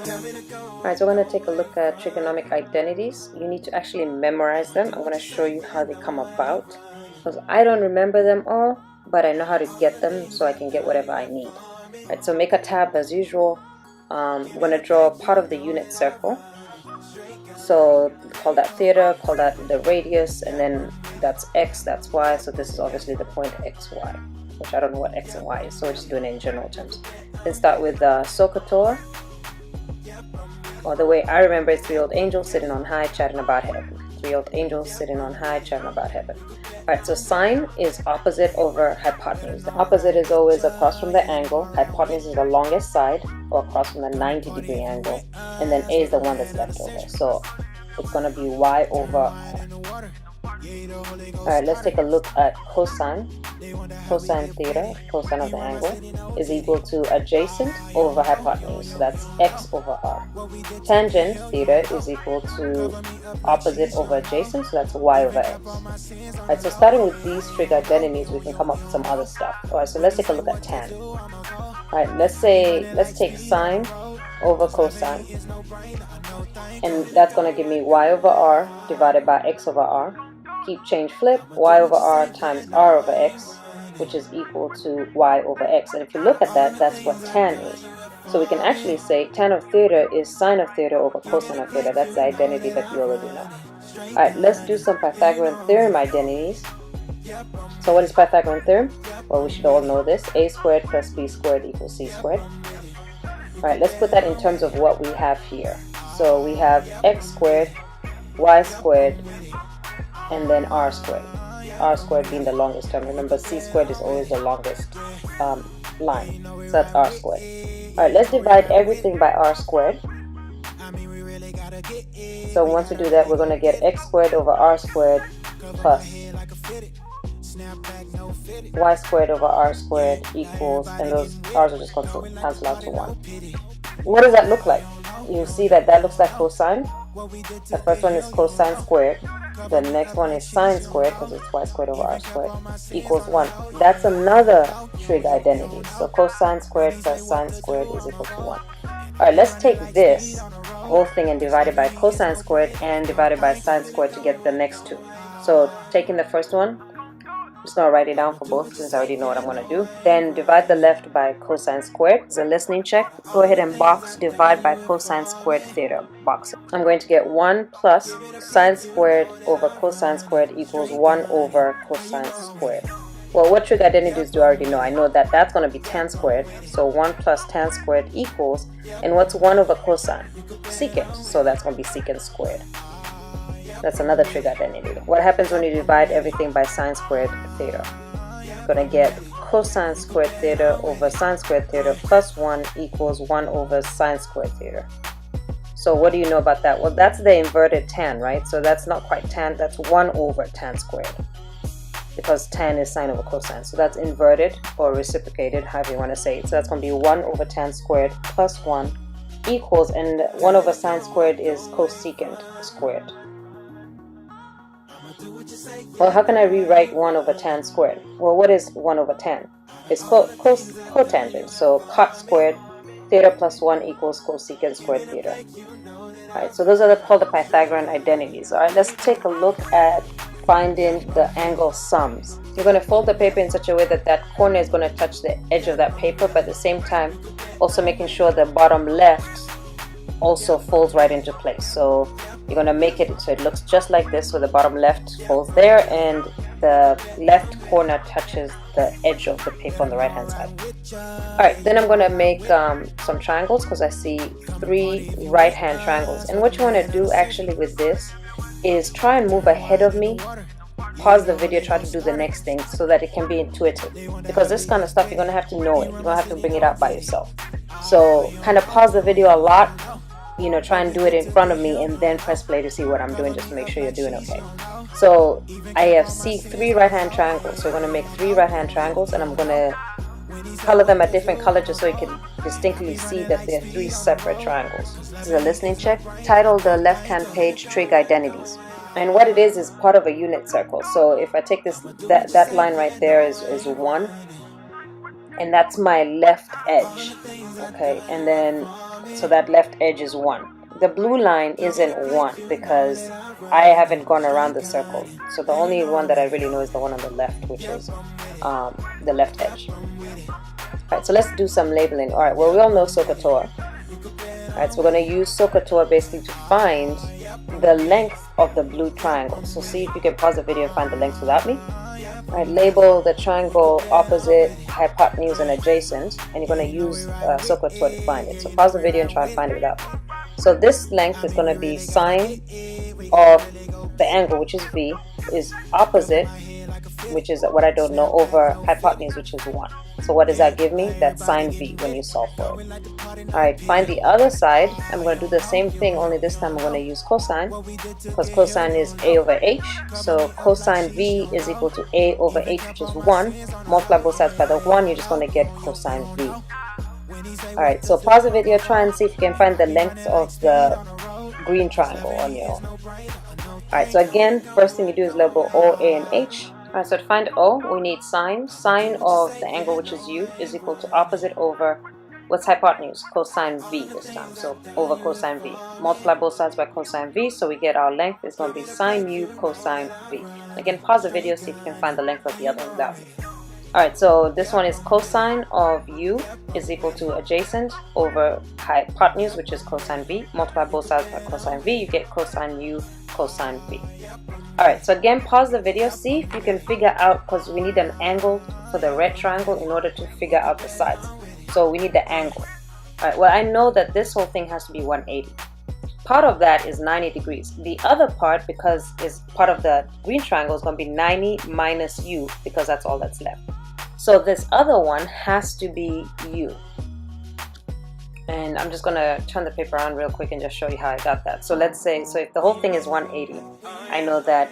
Alright, so we're going to take a look at trigonomic identities. You need to actually memorize them. I'm going to show you how they come about, because I don't remember them all, but I know how to get them so I can get whatever I need. Alright, so make a tab as usual. I'm going to draw part of the unit circle. So call that theta, call that the radius, and then that's x, that's y. So this is obviously the point xy, which I don't know what x and y is, so we're just doing it in general terms. Then start with SOHCAHTOA, or the way I remember it's three old angels sitting on high chatting about heaven. Three old angels sitting on high chatting about heaven. Alright, so sine is opposite over hypotenuse. The opposite is always across from the angle. Hypotenuse is the longest side, or across from the 90-degree angle. And then A is the one that's left over. So it's going to be y over r. Alright, let's take a look at cosine. Cosine theta, cosine of the angle, is equal to adjacent over hypotenuse. So that's x over r. Tangent theta is equal to opposite over adjacent. So that's y over x. Alright, so starting with these trig identities, we can come up with some other stuff. Alright, so let's take a look at tan. Alright, let's take sine over cosine, and that's going to give me y over r divided by x over r. Keep change flip, y over r times r over x, which is equal to y over x. And if you look at that, that's what tan is. So we can actually say tan of theta is sine of theta over cosine of theta. That's the identity that you already know. Alright, let's do some Pythagorean theorem identities. So what is Pythagorean theorem? Well, we should all know this. A squared plus b squared equals c squared. Alright, let's put that in terms of what we have here. So we have x squared, y squared, and then r squared. R squared being the longest term. Remember, c squared is always the longest line. So that's r squared. Alright, let's divide everything by r squared. So once we do that, we're going to get x squared over r squared plus y squared over r squared equals, and those r's are just going to cancel out to 1. What does that look like? You see that looks like cosine. The first one is cosine squared. The next one is sine squared, because it's y squared over r squared, equals 1. That's another trig identity. So cosine squared plus sine squared is equal to 1. Alright, let's take this whole thing and divide it by cosine squared and divide it by sine squared to get the next two. So taking the first one, I'm just going to write it down for both since I already know what I'm going to do. Then divide the left by cosine squared. It's a listening check. Go ahead and box divide by cosine squared theta. Box it. I'm going to get 1 plus sine squared over cosine squared equals 1 over cosine squared. Well, what trig identities do I already know? I know that that's going to be tan squared. So 1 plus tan squared equals, and what's 1 over cosine? Secant. So that's going to be secant squared. That's another trig identity. What happens when you divide everything by sine squared theta? You're going to get cosine squared theta over sine squared theta plus 1 equals 1 over sine squared theta. So what do you know about that? Well, that's the inverted tan, right? So that's not quite tan, that's 1 over tan squared, because tan is sine over cosine. So that's inverted or reciprocated, however you want to say it. So that's going to be 1 over tan squared plus 1 equals, and 1 over sine squared is cosecant squared. Well, how can I rewrite 1 over tan squared? Well, what is 1 over tan? It's cotangent. So cot squared theta plus 1 equals cosecant squared theta. Alright, so those are called the Pythagorean identities. Alright, let's take a look at finding the angle sums. You're going to fold the paper in such a way that that corner is going to touch the edge of that paper, but at the same time also making sure the bottom left also folds right into place. So you're going to make it so it looks just like this, so the bottom left folds there and the left corner touches the edge of the paper on the right hand side. Alright, then I'm going to make some triangles, because I see 3 right hand triangles. And what you want to do actually with this is try and move ahead of me, pause the video, try to do the next thing so that it can be intuitive, because this kind of stuff you're going to have to know it. You're going to have to bring it out by yourself. So kind of pause the video a lot, you know, try and do it in front of me and then press play to see what I'm doing, just to make sure you're doing okay. So I see 3 right hand triangles. So we're going to make 3 right hand triangles, and I'm going to color them a different color just so you can distinctly see that they're 3 separate triangles. This is a listening check. Title the left hand page trig identities. And what it is part of a unit circle. So if I take this, that line right there is 1, and that's my left edge. Okay, and then So that left edge is 1. The blue line isn't 1 because I haven't gone around the circle. So the only one that I really know is the one on the left, which is the left edge. Alright, so let's do some labeling. Alright, well, we all know SOHCAHTOA. Alright, so we're going to use SOHCAHTOA basically to find the length of the blue triangle. So see if you can pause the video and find the length without me. Alright, label the triangle opposite, hypotenuse, and adjacent, and you're going to use SOHCAHTOA to find it. So pause the video and try and find it without me. So this length is going to be sine of the angle, which is V, is opposite, which is what I don't know, over hypotenuse, which is 1. So what does that give me? That's sine V when you solve for it. Alright, find the other side. I'm going to do the same thing, only this time I'm going to use cosine, because cosine is A over H. So cosine V is equal to A over H, which is 1. Multiply both sides by the 1, you're just going to get cosine V. Alright, so pause the video, try and see if you can find the length of the green triangle on your own. Alright, so again, first thing you do is label O, A, and H. Alright, so to find O, we need sine. Sine of the angle, which is U, is equal to opposite over, what's hypotenuse? Cosine V this time, so over cosine V. Multiply both sides by cosine V, so we get our length is going to be sine U cosine V. Again, pause the video, see if you can find the length of the other without me. Alright, so this one is cosine of U is equal to adjacent over hypotenuse, which is cosine V. Multiply both sides by cosine V, you get cosine U cosine V. Alright, so again, pause the video, see if you can figure out, because we need an angle for the red triangle in order to figure out the sides. So we need the angle. Alright, well, I know that this whole thing has to be 180. Part of that is 90 degrees. The other part, because it's part of the green triangle, is going to be 90 minus U, because that's all that's left. So this other one has to be U. And I'm just going to turn the paper around real quick and just show you how I got that. So let's say, so if the whole thing is 180, I know that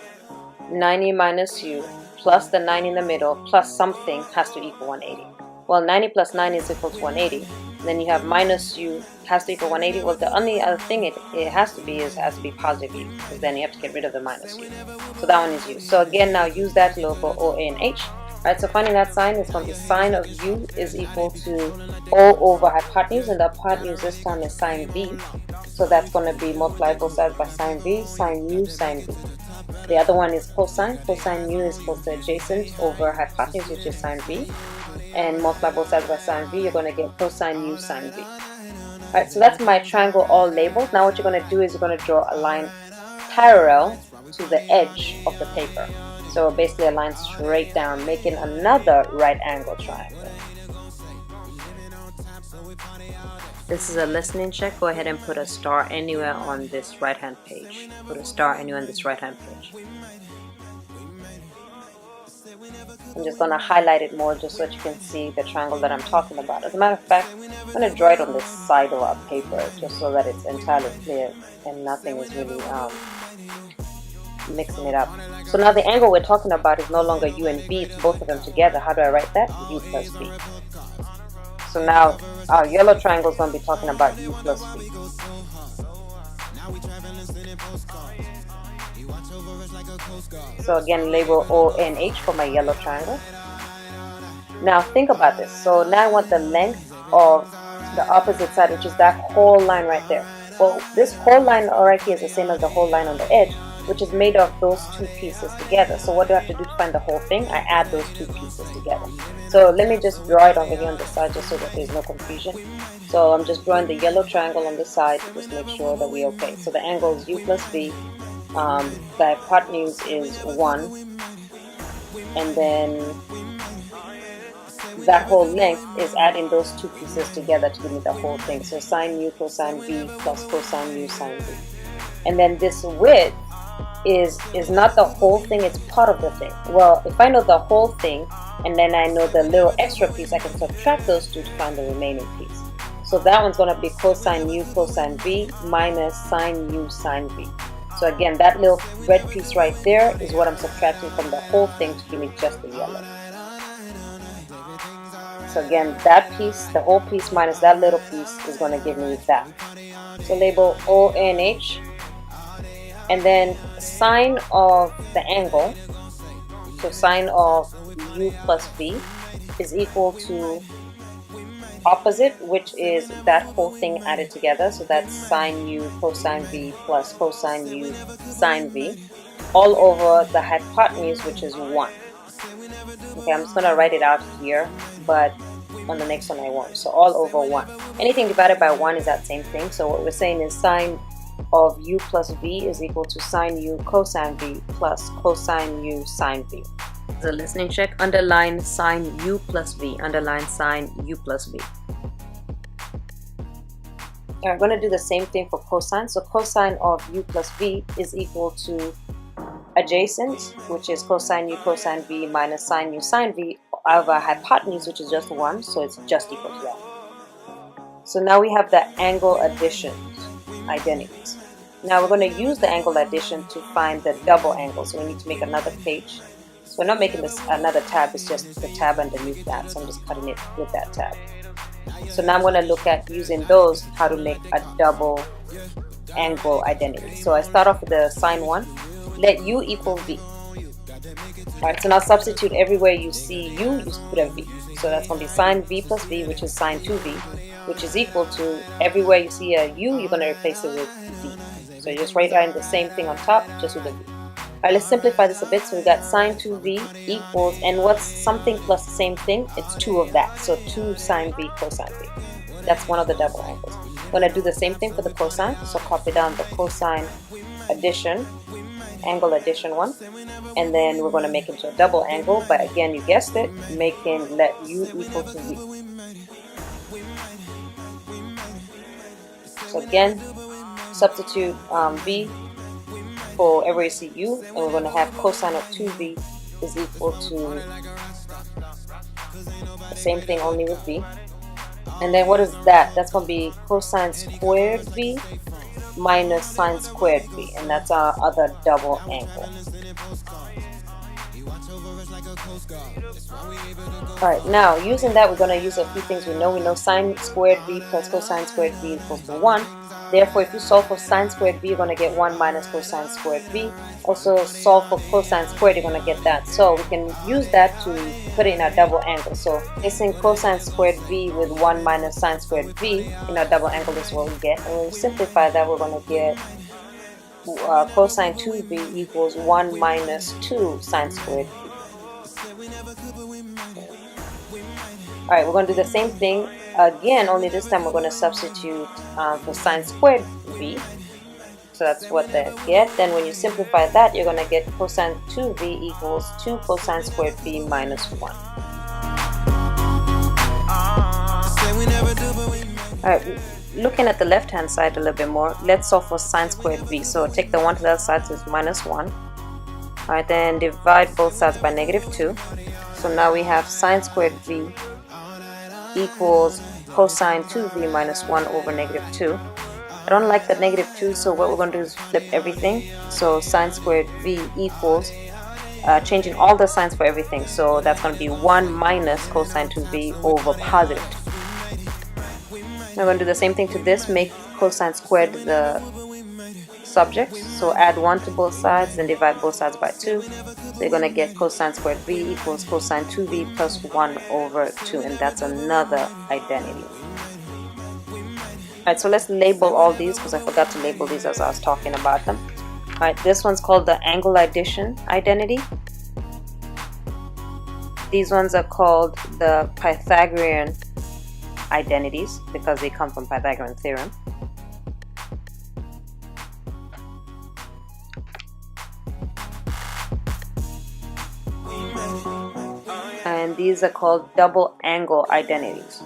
90 minus U plus the 9 in the middle plus something has to equal 180. Well, 90 plus 9 is equal to 180. Then you have minus U has to equal 180. Well, the only other thing it has to be is positive U, because then you have to get rid of the minus U. So that one is U. So again, now use that logo O, A, and H. Alright, so finding that sine is going to be sine of U is equal to O over hypotenuse, and the hypotenuse this time is sine V. So that's going to be multiply both sides by sine V, sine U, sine V. The other one is cosine. Cosine U is equal to adjacent over hypotenuse, which is sine V. And multiply both sides by sine V, you're going to get cosine U, sine V. Alright, so that's my triangle all labeled. Now what you're going to do is you're going to draw a line parallel to the edge of the paper. So basically a line straight down, making another right angle triangle. This is a listening check. Go ahead and put a star anywhere on this right hand page. Put a star anywhere on this right hand page. I'm just going to highlight it more just so that you can see the triangle that I'm talking about. As a matter of fact, I'm going to draw it on this side of our paper just so that it's entirely clear and nothing is really mixing it up. So now the angle we're talking about is no longer U and V, it's both of them together. How do I write that? U plus V. So now our yellow triangle is going to be talking about U plus V. So again, label O and H for my yellow triangle. Now think about this. So now I want the length of the opposite side, which is that whole line right there. Well, this whole line right here is the same as the whole line on the edge, which is made of those two pieces together. So what do I have to do to find the whole thing? I add those two pieces together. So let me just draw it over here on the side just so that there's no confusion. So I'm just drawing the yellow triangle on the side to just make sure that we're okay. So the angle is U plus V. The hypotenuse is 1. And then that whole length is adding those two pieces together to give me the whole thing. So sine U cosine V plus cosine U sine V. And then this width is not the whole thing, it's part of the thing. Well, if I know the whole thing and then I know the little extra piece, I can subtract those two to find the remaining piece. So that one's going to be cosine U cosine V minus sine U sine V. So again, that little red piece right there is what I'm subtracting from the whole thing to give me just the yellow. So again, that piece, the whole piece minus that little piece is going to give me that. So label O and H. And then sine of the angle, so sine of U plus V is equal to opposite, which is that whole thing added together. So that's sine u cosine v plus cosine u sine v, all over the hypotenuse, which is 1. Okay, I'm just going to write it out here, but on the next one I won't. So all over 1. Anything divided by 1 is that same thing. So what we're saying is sine of u plus v is equal to sine u cosine v plus cosine u sine v. The listening check, underline sine u plus v, underline sine u plus v. We're going to do the same thing for cosine. So cosine of u plus v is equal to adjacent, which is cosine u cosine v minus sine u sine v, over hypotenuse, which is just 1, so it's just equal to that. So now we have the angle addition identities. Now we're going to use the angle addition to find the double angle, so we need to make another page. So we're not making this another tab, it's just the tab underneath that, so I'm just cutting it with that tab. So now I'm going to look at using those, how to make a double angle identity. So I start off with the sine one, let u equal v. Alright, so now substitute everywhere you see u, you put a v. So that's going to be sine v plus v, which is sine 2v, which is equal to, everywhere you see a u, you're going to replace it with v. So you just write in the same thing on top, just with a v. Alright, let's simplify this a bit. So we got sine 2v equals, and what's something plus the same thing? It's 2 of that. So 2 sine v cosine v. That's one of the double angles. We're going to do the same thing for the cosine. So copy down the cosine addition, angle addition one. And then we're going to make it into a double angle. But again, you guessed it, making let u equal to v. So again, substitute v for everywhere you see u, and we're going to have cosine of 2v is equal to the same thing, only with v. And then what is that? That's going to be cosine squared v minus sine squared v, and that's our other double angle. Alright, now using that, we're going to use a few things we know. We know sine squared v plus cosine squared v equals to 1. Therefore, if you solve for sine squared v, you're going to get 1 minus cosine squared v. Also, solve for cosine squared, you're going to get that. So we can use that to put it in our double angle. So placing cosine squared v with 1 minus sine squared v in our double angle is what we get. And when we simplify that, we're going to get cosine 2v equals 1 minus 2 sine squared v. Alright, we're going to do the same thing again, only this time we're going to substitute for sine squared v. So that's what they get. Then when you simplify that, you're going to get cosine 2v equals 2 cosine squared v minus 1. Alright, looking at the left hand side a little bit more, let's solve for sine squared v. So take the 1 to the other side, so it's minus 1. Alright, then divide both sides by negative 2. So now we have sine squared v equals cosine 2v minus 1 over negative 2. I don't like the negative 2, so what we're going to do is flip everything. So sine squared v equals, changing all the signs for everything. So that's going to be 1 minus cosine 2v over positive 2. Now we're going to do the same thing to this, make cosine squared the subject. So add 1 to both sides, then divide both sides by 2. So you're going to get cosine squared v equals cosine 2v plus 1 over 2, and that's another identity. Alright, so let's label all these because I forgot to label these as I was talking about them. Alright, this one's called the angle addition identity. These ones are called the Pythagorean identities because they come from Pythagorean theorem. And these are called double angle identities.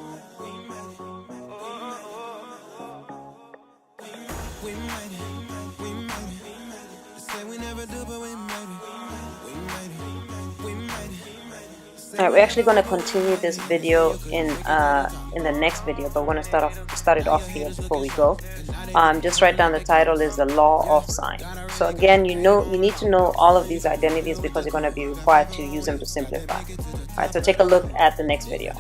Alright, we're actually going to continue this video in the next video, but we're going to start it off here before we go. Just write down the title is the law of sine. So again, you need to know all of these identities because you're going to be required to use them to simplify. Alright, so take a look at the next video.